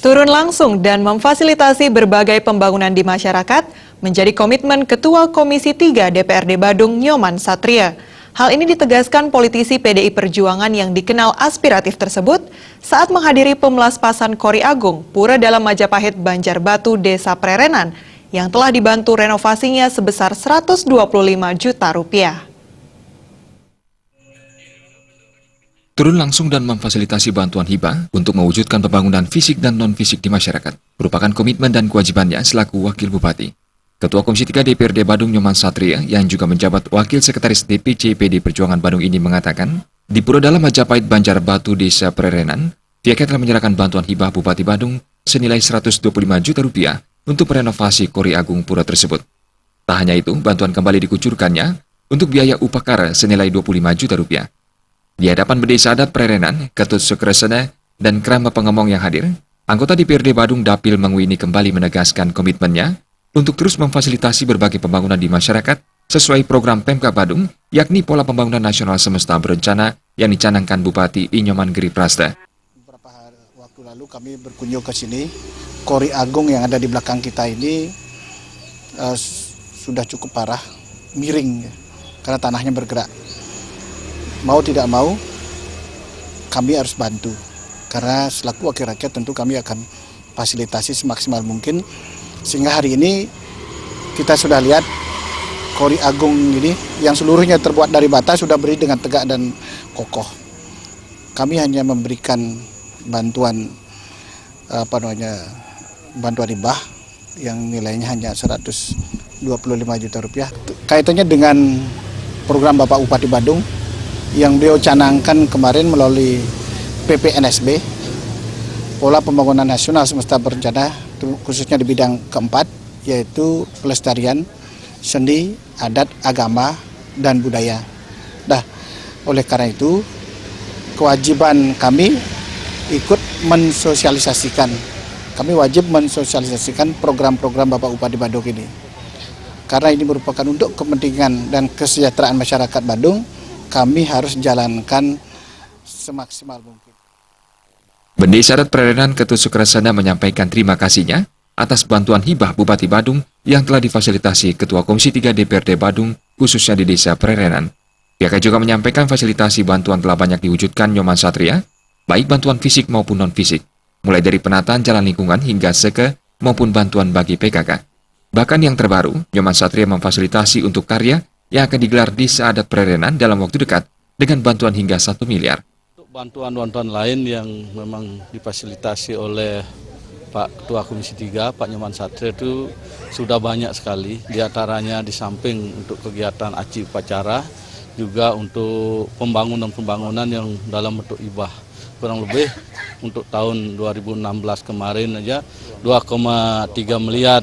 Turun langsung dan memfasilitasi berbagai pembangunan di masyarakat menjadi komitmen Ketua Komisi 3 DPRD Badung Nyoman Satria. Hal ini ditegaskan politisi PDI Perjuangan yang dikenal aspiratif tersebut saat menghadiri pemelaspasan Kori Agung, Pura Dalam Majapahit, Banjarbatu, Desa Prerenan, yang telah dibantu renovasinya sebesar Rp125 juta. Turun langsung dan memfasilitasi bantuan hibah untuk mewujudkan pembangunan fisik dan non-fisik di masyarakat merupakan komitmen dan kewajibannya selaku Wakil Bupati. Ketua Komisi 3 DPRD Badung Nyoman Satria yang juga menjabat Wakil Sekretaris DPC PD Perjuangan Badung ini mengatakan, di Pura Dalam Majapahit, Banjarbatu, Desa Prerenan, pihaknya telah menyerahkan bantuan hibah Bupati Badung senilai Rp125 juta untuk merenovasi Kori Agung Pura tersebut. Tak hanya itu, bantuan kembali dikucurkannya untuk biaya upacara senilai Rp25 juta. Di hadapan Desa Adat Prerenan, Ketut Sukresana, dan Krama Pengemong yang hadir, anggota DPRD Badung Dapil Mangwini kembali menegaskan komitmennya untuk terus memfasilitasi berbagai pembangunan di masyarakat sesuai program Pemkab Badung, yakni Pola Pembangunan Nasional Semesta Berencana yang dicanangkan Bupati Inyoman Giri Prasta. Beberapa waktu lalu kami berkunjung ke sini, Kori Agung yang ada di belakang kita ini sudah cukup parah, miring karena tanahnya bergerak. Mau tidak mau, kami harus bantu. Karena selaku wakil rakyat tentu kami akan fasilitasi semaksimal mungkin. Sehingga hari ini kita sudah lihat Kori Agung ini yang seluruhnya terbuat dari bata sudah berdiri dengan tegak dan kokoh. Kami hanya memberikan bantuan bantuan hibah yang nilainya hanya Rp125 juta. Kaitannya dengan program Bapak Bupati Badung yang beliau canangkan kemarin melalui PPNSB, Pola Pembangunan Nasional Semesta Berencana, khususnya di bidang keempat, yaitu pelestarian seni, adat, agama, dan budaya. Nah, oleh karena itu, kewajiban kami ikut mensosialisasikan. Kami wajib mensosialisasikan program-program Bapak Bupati Badung ini. Karena ini merupakan untuk kepentingan dan kesejahteraan masyarakat Badung, kami harus jalankan semaksimal mungkin. Desa Adat Prerenan Ketut Sukresana menyampaikan terima kasihnya atas bantuan hibah Bupati Badung yang telah difasilitasi Ketua Komisi 3 DPRD Badung, khususnya di Desa Prerenan. Pihaknya juga menyampaikan fasilitasi bantuan telah banyak diwujudkan Nyoman Satria, baik bantuan fisik maupun non-fisik, mulai dari penataan jalan lingkungan hingga seke maupun bantuan bagi PKK. Bahkan yang terbaru, Nyoman Satria memfasilitasi untuk karya yang akan digelar di Desa Adat Prerenan dalam waktu dekat dengan bantuan hingga 1 miliar. Untuk bantuan-bantuan lain yang memang difasilitasi oleh Pak Ketua Komisi 3, Pak Nyoman Satria itu sudah banyak sekali. Di antaranya di samping untuk kegiatan aci upacara, juga untuk pembangunan-pembangunan yang dalam bentuk hibah. Kurang lebih untuk tahun 2016 kemarin aja 2,3 miliar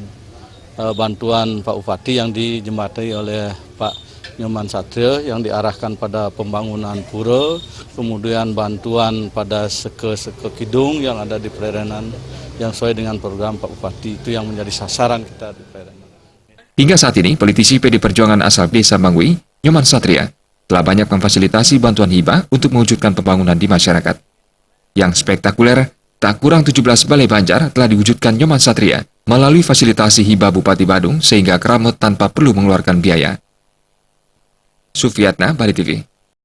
bantuan Pak Bupati yang dijembatani oleh Pak Nyoman Satria yang diarahkan pada pembangunan pura, kemudian bantuan pada seke-seke kidung yang ada di Prerenan yang sesuai dengan program Pak Bupati, itu yang menjadi sasaran kita di Prerenan. Hingga saat ini, politisi PD Perjuangan asal Desa Mangwi, Nyoman Satria, telah banyak memfasilitasi bantuan hibah untuk mewujudkan pembangunan di masyarakat. Yang spektakuler, tak kurang 17 balai banjar telah diwujudkan Nyoman Satria melalui fasilitasi hibah Bupati Badung sehingga keramat tanpa perlu mengeluarkan biaya. Sufiatna, Bali TV.